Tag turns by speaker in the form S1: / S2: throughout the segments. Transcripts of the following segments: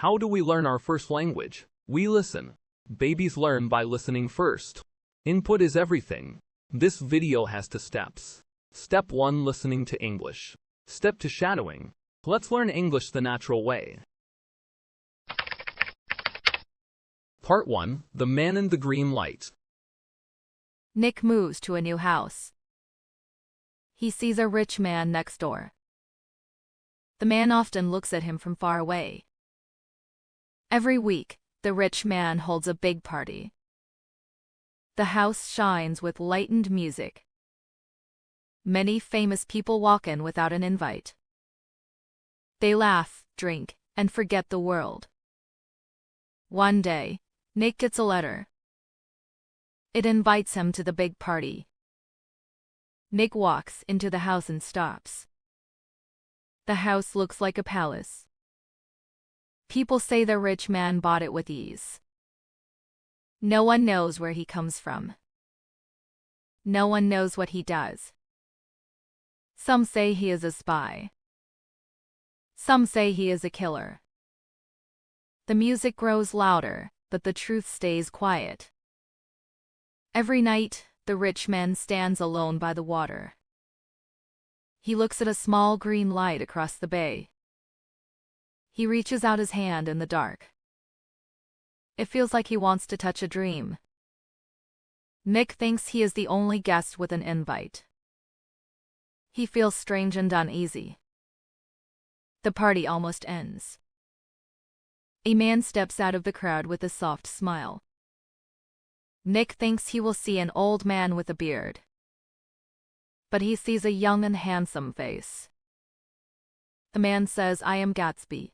S1: How do we learn our first language? We listen. Babies learn by listening first. Input is everything. This video has 2 steps. Step 1, listening to English. Step 2, shadowing. Let's learn English the natural way. Part 1, The Man in the Green Light.
S2: Nick moves to a new house. He sees a rich man next door. The man often looks at him from far away. Every week, the rich man holds a big party. The house shines with lightened music. Many famous people walk in without an invite. They laugh, drink, and forget the world. One day, Nick gets a letter. It invites him to the big party. Nick walks into the house and stops. The house looks like a palace. People say the rich man bought it with ease. No one knows where he comes from. No one knows what he does. Some say he is a spy. Some say he is a killer. The music grows louder, but the truth stays quiet. Every night, the rich man stands alone by the water. He looks at a small green light across the bay. He reaches out his hand in the dark. It feels like he wants to touch a dream. Nick thinks he is the only guest with an invite. He feels strange and uneasy. The party almost ends. A man steps out of the crowd with a soft smile. Nick thinks he will see an old man with a beard. But he sees a young and handsome face. The man says, "I am Gatsby."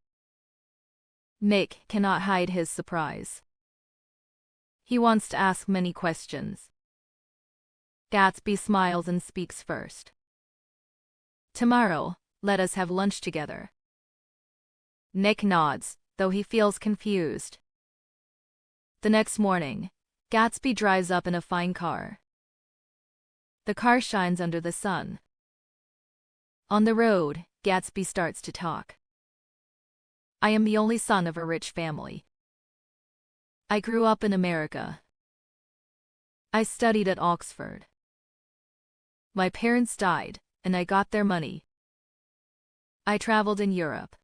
S2: Nick cannot hide his surprise. He wants to ask many questions. Gatsby smiles and speaks first. "Tomorrow, let us have lunch together." Nick nods, though he feels confused. The next morning, Gatsby drives up in a fine car. The car shines under the sun. On the road, Gatsby starts to talk. "I am the only son of a rich family. I grew up in America. I studied at Oxford. My parents died, and I got their money. I traveled in Europe.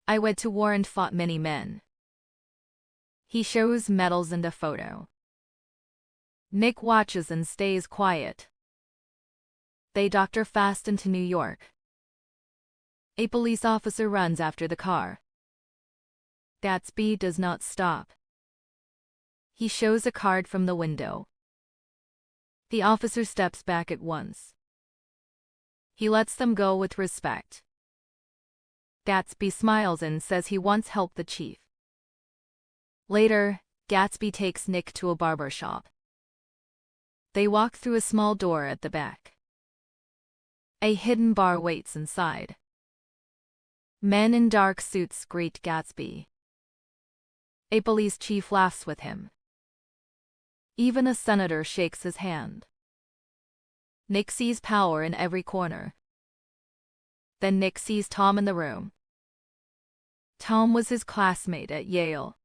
S2: I went to war and fought many men." He shows medals and a photo. Nick watches and stays quiet. They doctor fast into New York. A police officer runs after the car. Gatsby does not stop. He shows a card from the window. The officer steps back at once. He lets them go with respect. Gatsby smiles and says he once helped the chief. Later, Gatsby takes Nick to a barber shop. They walk through a small door at the back. A hidden bar waits inside. Men in dark suits greet Gatsby. A police chief laughs with him. Even a senator shakes his hand. Nick sees power in every corner. Then Nick sees Tom in the room. Tom was his classmate at Yale.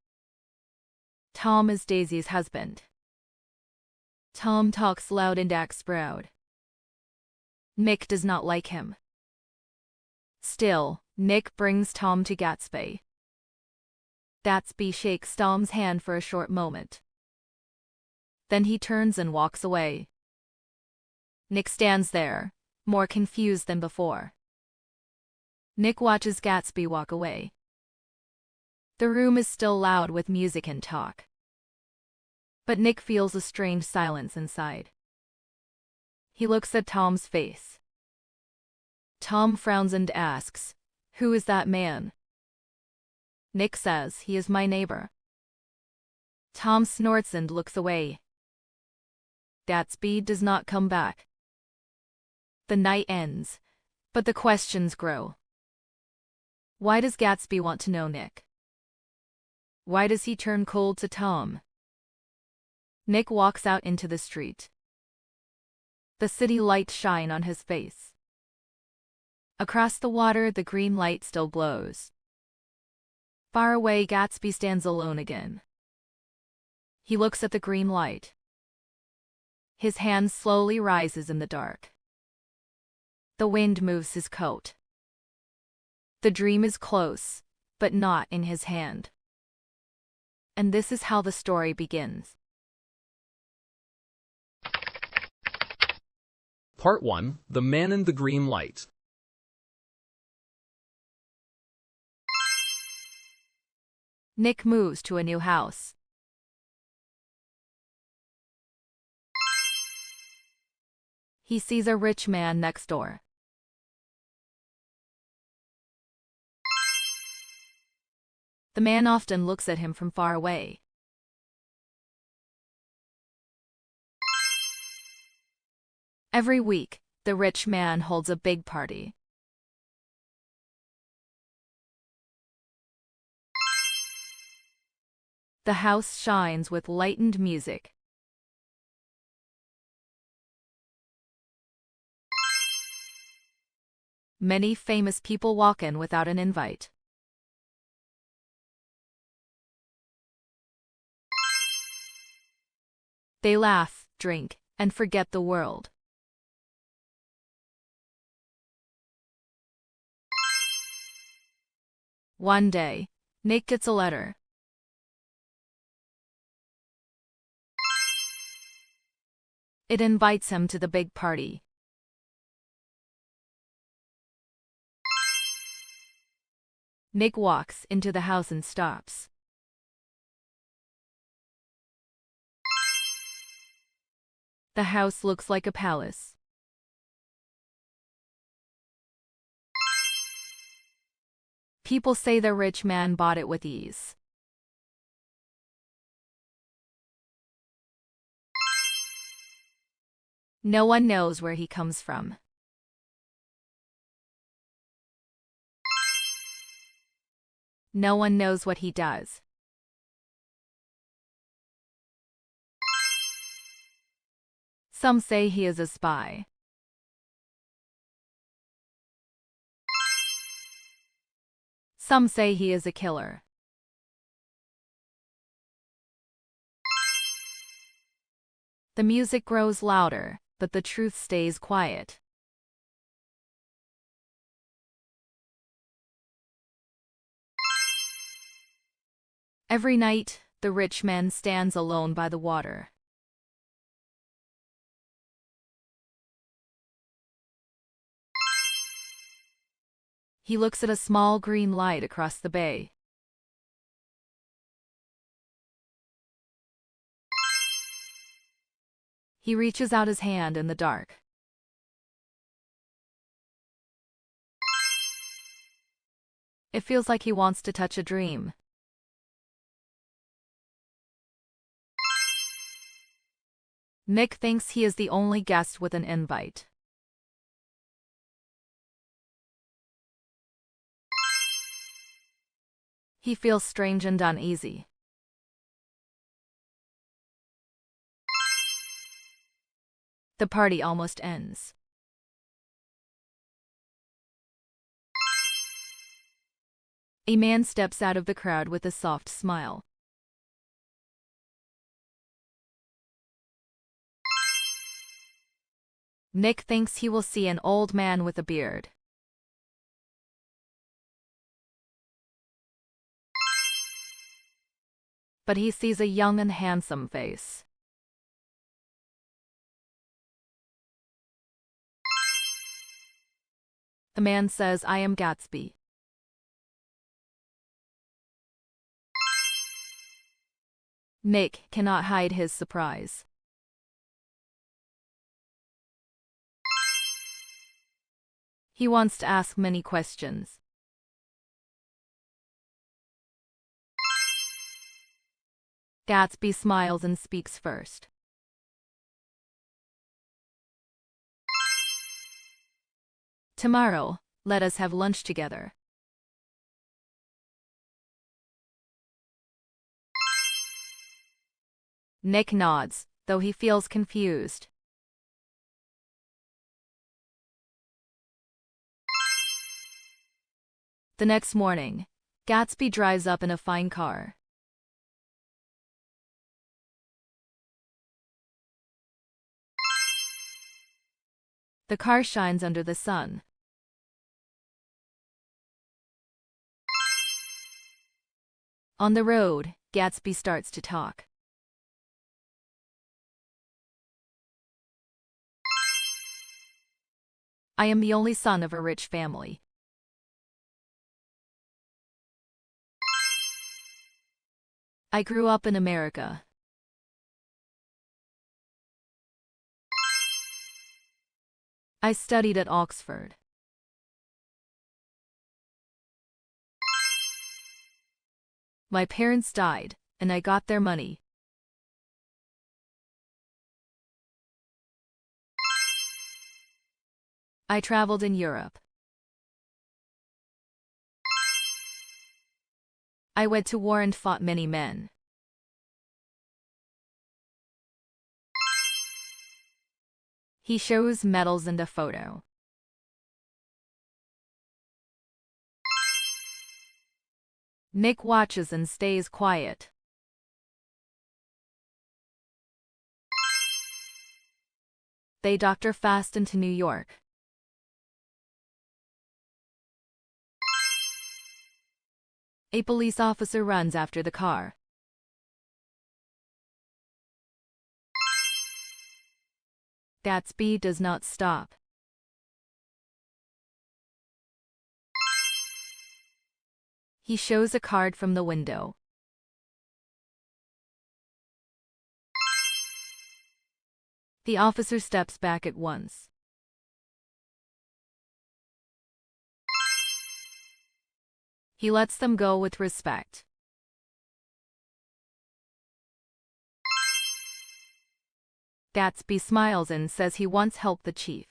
S2: Tom is Daisy's husband. Tom talks loud and acts proud. Nick does not like him. Still, Nick brings Tom to Gatsby. Gatsby shakes Tom's hand for a short moment. Then he turns and walks away. Nick stands there, more confused than before. Nick watches Gatsby walk away. The room is still loud with music and talk. But Nick feels a strange silence inside. He looks at Tom's face. Tom frowns and asks, "Who is that man?" Nick says, "He is my neighbor." Tom snorts and looks away. Gatsby does not come back. The night ends, but the questions grow. Why does Gatsby want to know Nick? Why does he turn cold to Tom? Nick walks out into the street. The city lights shine on his face. Across the water, the green light still glows. Far away, Gatsby stands alone again. He looks at the green light. His hand slowly rises in the dark. The wind moves his coat. The dream is close, but not in his hand. And this is how the story begins.
S1: Part 1. The Man in the Green Light.
S2: Nick moves to a new house. He sees a rich man next door. The man often looks at him from far away. Every week, the rich man holds a big party. The house shines with lightened music. Many famous people walk in without an invite. They laugh, drink, and forget the world. One day, Nick gets a letter. It invites him to the big party. Nick walks into the house and stops. The house looks like a palace. People say the rich man bought it with ease. No one knows where he comes from. No one knows what he does. Some say he is a spy. Some say he is a killer. The music grows louder, but the truth stays quiet. Every night, the rich man stands alone by the water. He looks at a small green light across the bay. He reaches out his hand in the dark. It feels like he wants to touch a dream. Nick thinks he is the only guest with an invite. He feels strange and uneasy. The party almost ends. A man steps out of the crowd with a soft smile. Nick thinks he will see an old man with a beard. But he sees a young and handsome face. The man says, "I am Gatsby." Nick cannot hide his surprise. He wants to ask many questions. Gatsby smiles and speaks first. "Tomorrow, let us have lunch together." Nick nods, though he feels confused. The next morning, Gatsby drives up in a fine car. The car shines under the sun. On the road, Gatsby starts to talk. I am the only son of a rich family. I grew up in America. I studied at Oxford. My parents died, and I got their money. I traveled in Europe. I went to war and fought many men. He shows medals and a photo. Nick watches and stays quiet. They doctor fast into New York. A police officer runs after the car. Gatsby does not stop. He shows a card from the window. The officer steps back at once. He lets them go with respect. Gatsby smiles and says he once helped the chief.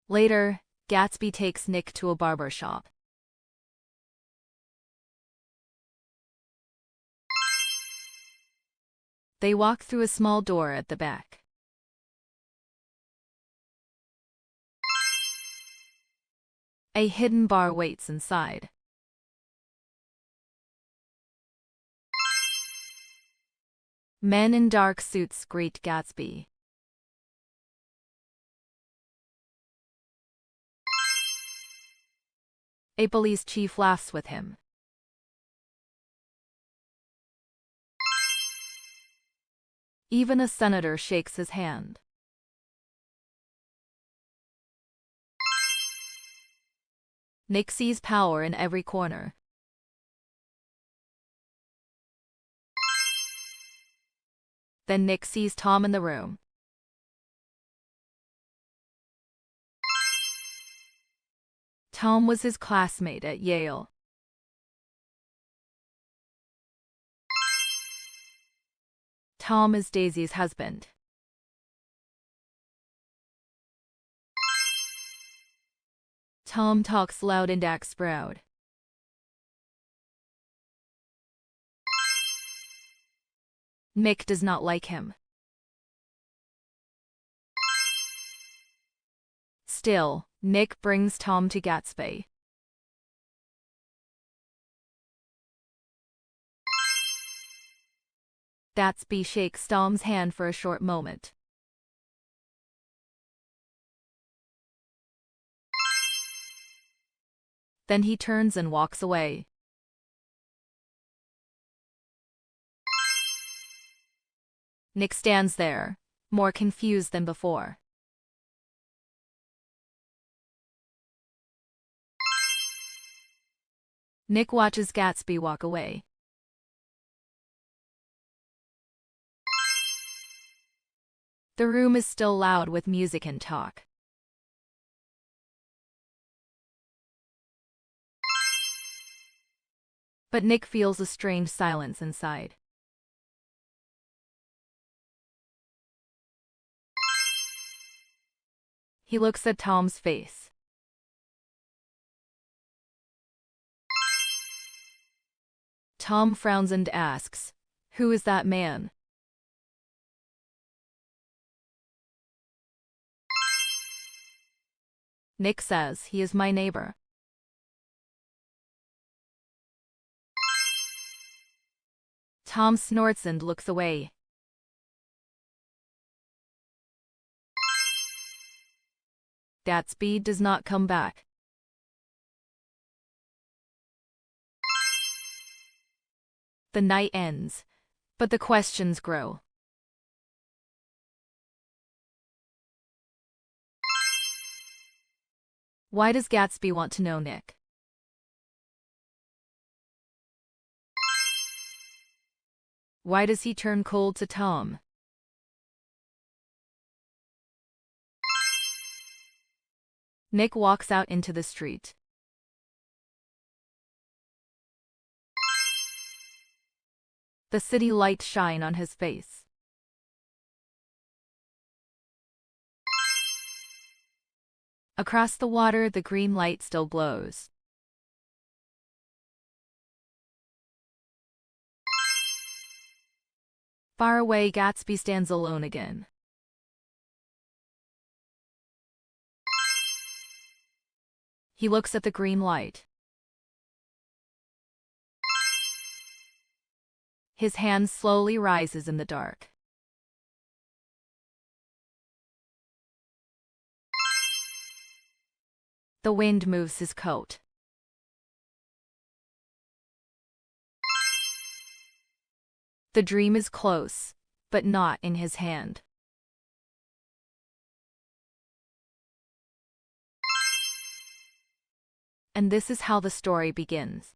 S2: Later, Gatsby takes Nick to a barber shop. They walk through a small door at the back. A hidden bar waits inside. Men in dark suits greet Gatsby. A police chief laughs with him. Even a senator shakes his hand. Nick sees power in every corner. Then Nick sees Tom in the room. Tom was his classmate at Yale. Tom is Daisy's husband. Tom talks loud and acts proud. Nick does not like him. Still, Nick brings Tom to Gatsby. Gatsby shakes Tom's hand for a short moment. Then he turns and walks away. Nick stands there, more confused than before. Nick watches Gatsby walk away. The room is still loud with music and talk. But Nick feels a strange silence inside. He looks at Tom's face. Tom frowns and asks, "Who is that man?" Nick says he is my neighbor. Tom snorts and looks away. Gatsby does not come back. The night ends, but the questions grow. Why does Gatsby want to know Nick? Why does he turn cold to Tom? Nick walks out into the street. The city lights shine on his face. Across the water, the green light still glows. Far away, Gatsby stands alone again. He looks at the green light. His hand slowly rises in the dark. The wind moves his coat. The dream is close, but not in his hand. And this is how the story begins.